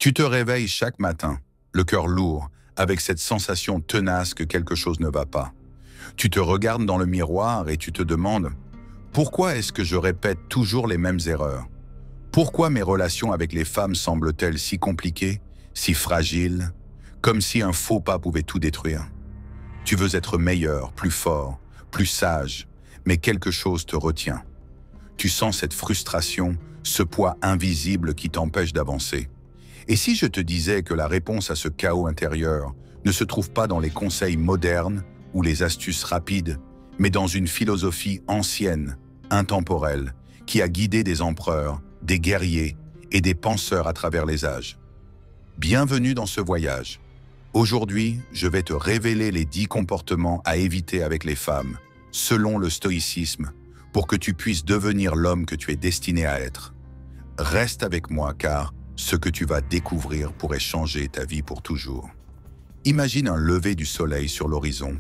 Tu te réveilles chaque matin, le cœur lourd, avec cette sensation tenace que quelque chose ne va pas. Tu te regardes dans le miroir et tu te demandes « Pourquoi est-ce que je répète toujours les mêmes erreurs? Pourquoi mes relations avec les femmes semblent-elles si compliquées, si fragiles, comme si un faux pas pouvait tout détruire? » Tu veux être meilleur, plus fort, plus sage, mais quelque chose te retient. Tu sens cette frustration, ce poids invisible qui t'empêche d'avancer. Et si je te disais que la réponse à ce chaos intérieur ne se trouve pas dans les conseils modernes ou les astuces rapides, mais dans une philosophie ancienne, intemporelle, qui a guidé des empereurs, des guerriers et des penseurs à travers les âges? Bienvenue dans ce voyage. Aujourd'hui, je vais te révéler les 10 comportements à éviter avec les femmes, selon le stoïcisme, pour que tu puisses devenir l'homme que tu es destiné à être. Reste avec moi car ce que tu vas découvrir pourrait changer ta vie pour toujours. Imagine un lever du soleil sur l'horizon,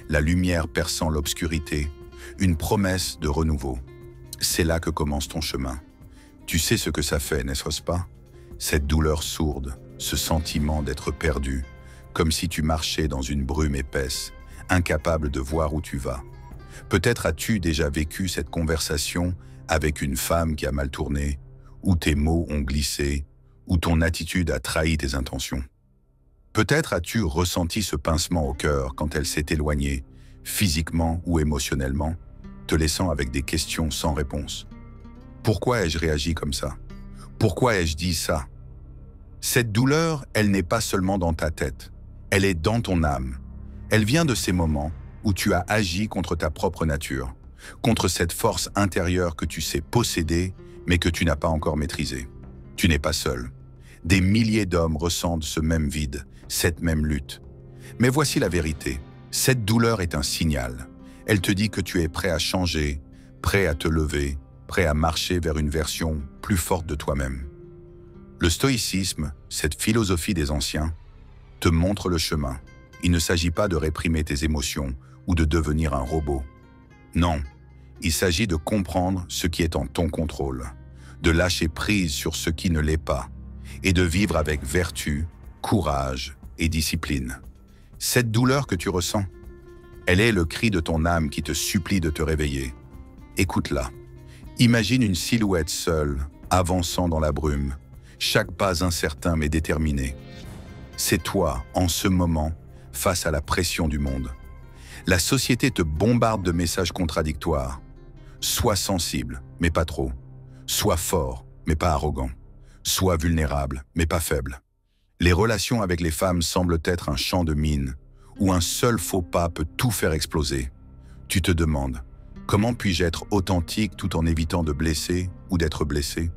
la lumière perçant l'obscurité, une promesse de renouveau. C'est là que commence ton chemin. Tu sais ce que ça fait, n'est-ce pas? Cette douleur sourde, ce sentiment d'être perdu, comme si tu marchais dans une brume épaisse, incapable de voir où tu vas. Peut-être as-tu déjà vécu cette conversation avec une femme qui a mal tourné, où tes mots ont glissé, où ton attitude a trahi tes intentions. Peut-être as-tu ressenti ce pincement au cœur quand elle s'est éloignée, physiquement ou émotionnellement, te laissant avec des questions sans réponse. Pourquoi ai-je réagi comme ça? Pourquoi ai-je dit ça? Cette douleur, elle n'est pas seulement dans ta tête, elle est dans ton âme. Elle vient de ces moments où tu as agi contre ta propre nature, contre cette force intérieure que tu sais posséder, mais que tu n'as pas encore maîtrisée. Tu n'es pas seul. Des milliers d'hommes ressentent ce même vide, cette même lutte. Mais voici la vérité. Cette douleur est un signal. Elle te dit que tu es prêt à changer, prêt à te lever, prêt à marcher vers une version plus forte de toi-même. Le stoïcisme, cette philosophie des anciens, te montre le chemin. Il ne s'agit pas de réprimer tes émotions ou de devenir un robot. Non, il s'agit de comprendre ce qui est en ton contrôle, de lâcher prise sur ce qui ne l'est pas, et de vivre avec vertu, courage et discipline. Cette douleur que tu ressens, elle est le cri de ton âme qui te supplie de te réveiller. Écoute-la. Imagine une silhouette seule, avançant dans la brume, chaque pas incertain mais déterminé. C'est toi, en ce moment, face à la pression du monde. La société te bombarde de messages contradictoires. Sois sensible, mais pas trop. Sois fort, mais pas arrogant. Sois vulnérable, mais pas faible. Les relations avec les femmes semblent être un champ de mine, où un seul faux pas peut tout faire exploser. Tu te demandes, comment puis-je être authentique tout en évitant de blesser ou d'être blessé?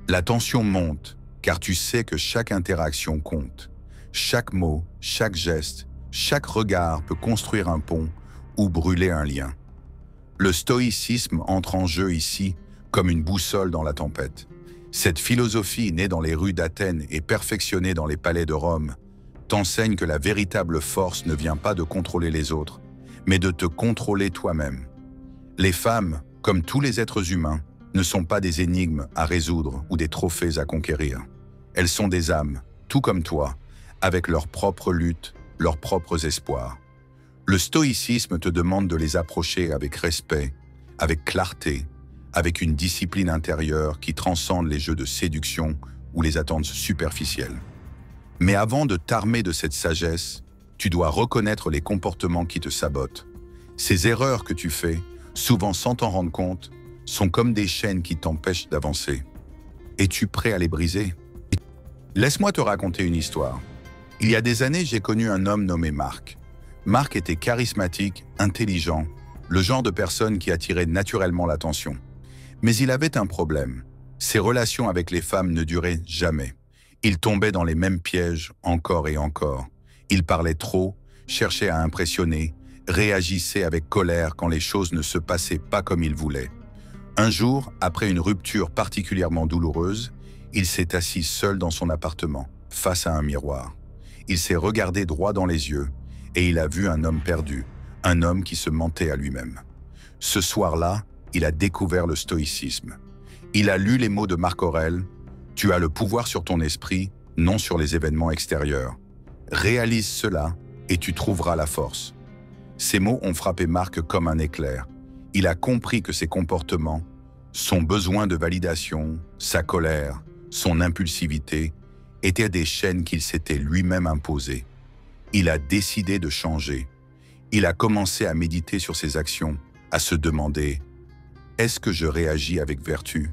La tension monte, car tu sais que chaque interaction compte. Chaque mot, chaque geste, chaque regard peut construire un pont ou brûler un lien. Le stoïcisme entre en jeu ici comme une boussole dans la tempête. Cette philosophie née dans les rues d'Athènes et perfectionnée dans les palais de Rome t'enseigne que la véritable force ne vient pas de contrôler les autres, mais de te contrôler toi-même. Les femmes, comme tous les êtres humains, ne sont pas des énigmes à résoudre ou des trophées à conquérir. Elles sont des âmes, tout comme toi, avec leurs propres luttes, leurs propres espoirs. Le stoïcisme te demande de les approcher avec respect, avec clarté, avec une discipline intérieure qui transcende les jeux de séduction ou les attentes superficielles. Mais avant de t'armer de cette sagesse, tu dois reconnaître les comportements qui te sabotent. Ces erreurs que tu fais, souvent sans t'en rendre compte, sont comme des chaînes qui t'empêchent d'avancer. Es-tu prêt à les briser? Laisse-moi te raconter une histoire. Il y a des années, j'ai connu un homme nommé Marc. Marc était charismatique, intelligent, le genre de personne qui attirait naturellement l'attention. Mais il avait un problème. Ses relations avec les femmes ne duraient jamais. Il tombait dans les mêmes pièges encore et encore. Il parlait trop, cherchait à impressionner, réagissait avec colère quand les choses ne se passaient pas comme il voulait. Un jour, après une rupture particulièrement douloureuse, il s'est assis seul dans son appartement, face à un miroir. Il s'est regardé droit dans les yeux et il a vu un homme perdu, un homme qui se mentait à lui-même. Ce soir-là, il a découvert le stoïcisme. Il a lu les mots de Marc Aurèle « Tu as le pouvoir sur ton esprit, non sur les événements extérieurs. Réalise cela et tu trouveras la force. Ces mots ont frappé Marc comme un éclair. Il a compris que ses comportements, son besoin de validation, sa colère, son impulsivité, étaient des chaînes qu'il s'était lui-même imposées. Il a décidé de changer. Il a commencé à méditer sur ses actions, à se demander « Est-ce que je réagis avec vertu?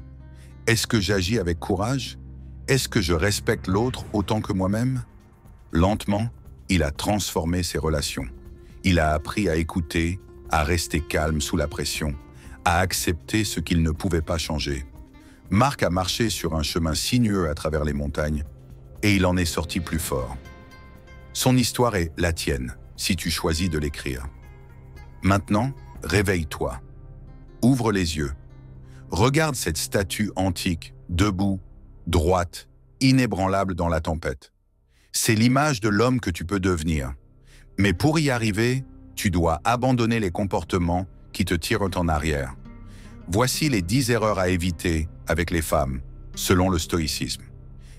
Est-ce que j'agis avec courage? Est-ce que je respecte l'autre autant que moi-même » Lentement, il a transformé ses relations. Il a appris à écouter, à rester calme sous la pression, à accepter ce qu'il ne pouvait pas changer. Marc a marché sur un chemin sinueux à travers les montagnes et il en est sorti plus fort. Son histoire est la tienne, si tu choisis de l'écrire. Maintenant, réveille-toi. Ouvre les yeux. Regarde cette statue antique, debout, droite, inébranlable dans la tempête. C'est l'image de l'homme que tu peux devenir. Mais pour y arriver, tu dois abandonner les comportements qui te tirent en arrière. Voici les 10 erreurs à éviter avec les femmes, selon le stoïcisme.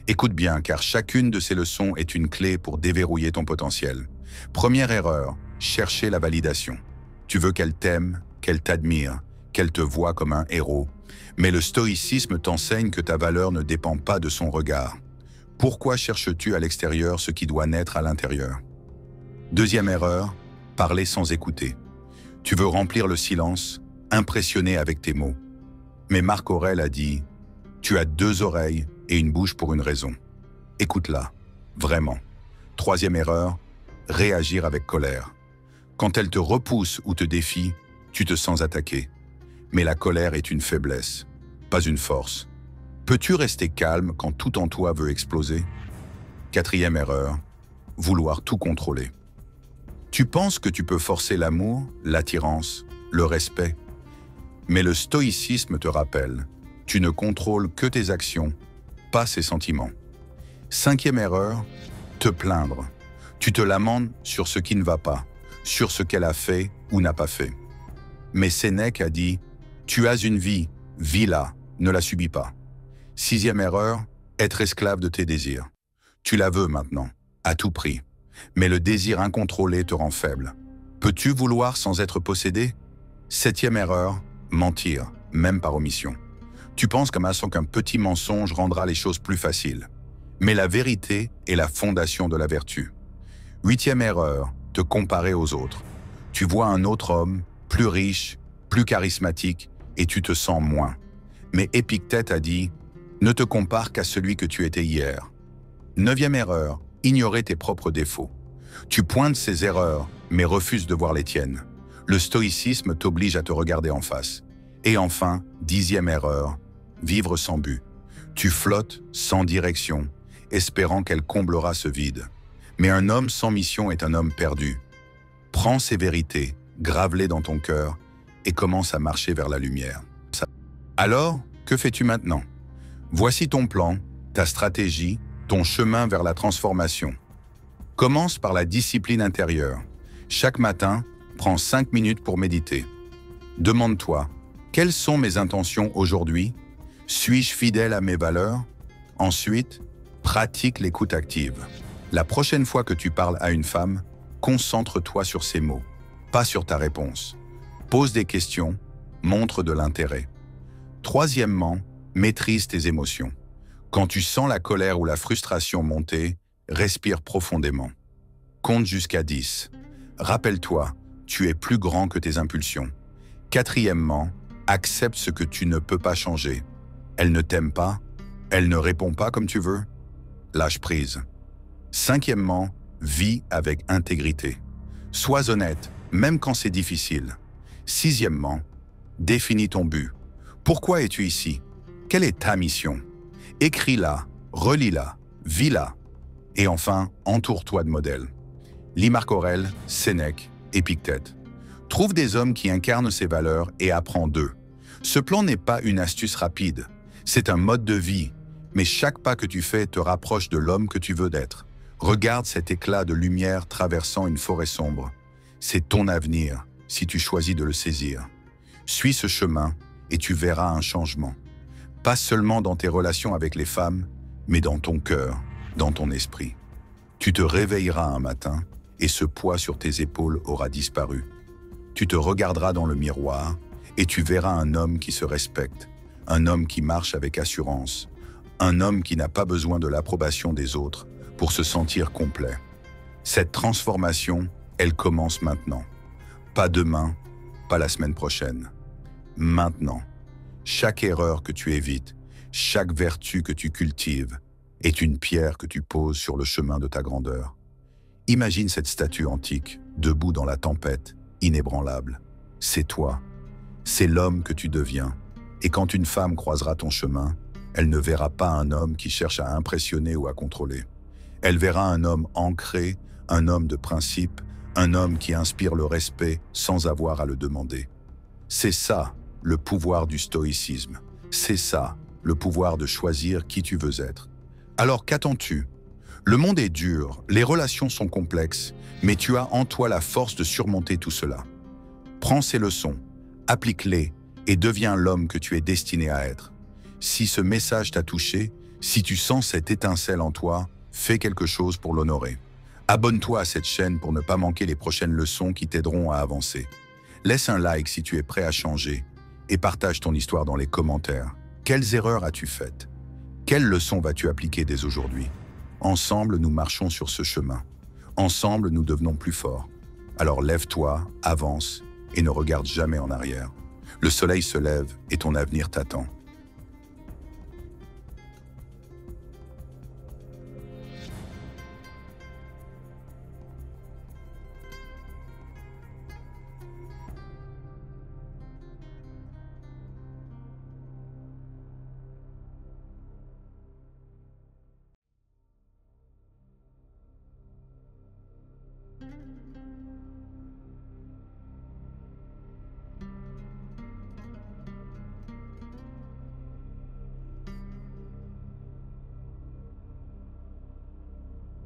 Écoute bien, car chacune de ces leçons est une clé pour déverrouiller ton potentiel. Première erreur, chercher la validation. Tu veux qu'elle t'aime, qu'elle t'admire, qu'elle te voie comme un héros. Mais le stoïcisme t'enseigne que ta valeur ne dépend pas de son regard. Pourquoi cherches-tu à l'extérieur ce qui doit naître à l'intérieur? Deuxième erreur, parler sans écouter. Tu veux remplir le silence, impressionner avec tes mots. Mais Marc Aurèle a dit « Tu as 2 oreilles et une bouche pour une raison. Écoute-la, vraiment. » Troisième erreur, réagir avec colère. Quand elle te repousse ou te défie, tu te sens attaqué. Mais la colère est une faiblesse, pas une force. Peux-tu rester calme quand tout en toi veut exploser? Quatrième erreur, vouloir tout contrôler. Tu penses que tu peux forcer l'amour, l'attirance, le respect. Mais le stoïcisme te rappelle, tu ne contrôles que tes actions, pas ses sentiments. Cinquième erreur, te plaindre. Tu te lamentes sur ce qui ne va pas, sur ce qu'elle a fait ou n'a pas fait. Mais Sénèque a dit, tu as une vie, vis-la, ne la subis pas. Sixième erreur, être esclave de tes désirs. Tu la veux maintenant, à tout prix. Mais le désir incontrôlé te rend faible. Peux-tu vouloir sans être possédé? Septième erreur, mentir, même par omission. Tu penses qu'un petit mensonge rendra les choses plus faciles. Mais la vérité est la fondation de la vertu. Huitième erreur, te comparer aux autres. Tu vois un autre homme, plus riche, plus charismatique, et tu te sens moins. Mais Épictète a dit, ne te compare qu'à celui que tu étais hier. Neuvième erreur, ignorer tes propres défauts. Tu pointes ces erreurs, mais refuses de voir les tiennes. Le stoïcisme t'oblige à te regarder en face. Et enfin, dixième erreur, vivre sans but. Tu flottes sans direction, espérant qu'elle comblera ce vide. Mais un homme sans mission est un homme perdu. Prends ces vérités, grave-les dans ton cœur et commence à marcher vers la lumière. Alors, que fais-tu maintenant? Voici ton plan, ta stratégie, ton chemin vers la transformation. Commence par la discipline intérieure. Chaque matin, prends 5 minutes pour méditer. Demande-toi, quelles sont mes intentions aujourd'hui? Suis-je fidèle à mes valeurs? Ensuite, pratique l'écoute active. La prochaine fois que tu parles à une femme, concentre-toi sur ses mots, pas sur ta réponse. Pose des questions, montre de l'intérêt. Troisièmement, maîtrise tes émotions. Quand tu sens la colère ou la frustration monter, respire profondément. Compte jusqu'à 10. Rappelle-toi, tu es plus grand que tes impulsions. Quatrièmement, accepte ce que tu ne peux pas changer. Elle ne t'aime pas, elle ne répond pas comme tu veux. Lâche prise. Cinquièmement, vis avec intégrité. Sois honnête, même quand c'est difficile. Sixièmement, définis ton but. Pourquoi es-tu ici? Quelle est ta mission? Écris-la, relis-la, vis-la. Et enfin, entoure-toi de modèles. Lis Marc Aurèle, Sénèque, Épictète. Trouve des hommes qui incarnent ces valeurs et apprends d'eux. Ce plan n'est pas une astuce rapide, c'est un mode de vie, mais chaque pas que tu fais te rapproche de l'homme que tu veux d'être. Regarde cet éclat de lumière traversant une forêt sombre. C'est ton avenir, si tu choisis de le saisir. Suis ce chemin et tu verras un changement. Pas seulement dans tes relations avec les femmes, mais dans ton cœur, dans ton esprit. Tu te réveilleras un matin et ce poids sur tes épaules aura disparu. Tu te regarderas dans le miroir et tu verras un homme qui se respecte, un homme qui marche avec assurance, un homme qui n'a pas besoin de l'approbation des autres pour se sentir complet. Cette transformation, elle commence maintenant. Pas demain, pas la semaine prochaine. Maintenant. Chaque erreur que tu évites, chaque vertu que tu cultives, est une pierre que tu poses sur le chemin de ta grandeur. Imagine cette statue antique, debout dans la tempête, inébranlable. C'est toi. C'est l'homme que tu deviens. Et quand une femme croisera ton chemin, elle ne verra pas un homme qui cherche à impressionner ou à contrôler. Elle verra un homme ancré, un homme de principe, un homme qui inspire le respect sans avoir à le demander. C'est ça, le pouvoir du stoïcisme. C'est ça, le pouvoir de choisir qui tu veux être. Alors qu'attends-tu? Le monde est dur, les relations sont complexes, mais tu as en toi la force de surmonter tout cela. Prends ces leçons, applique-les et deviens l'homme que tu es destiné à être. Si ce message t'a touché, si tu sens cette étincelle en toi, fais quelque chose pour l'honorer. Abonne-toi à cette chaîne pour ne pas manquer les prochaines leçons qui t'aideront à avancer. Laisse un like si tu es prêt à changer et partage ton histoire dans les commentaires. Quelles erreurs as-tu faites? Quelles leçons vas-tu appliquer dès aujourd'hui? Ensemble, nous marchons sur ce chemin. Ensemble, nous devenons plus forts. Alors lève-toi, avance et ne regarde jamais en arrière. Le soleil se lève et ton avenir t'attend.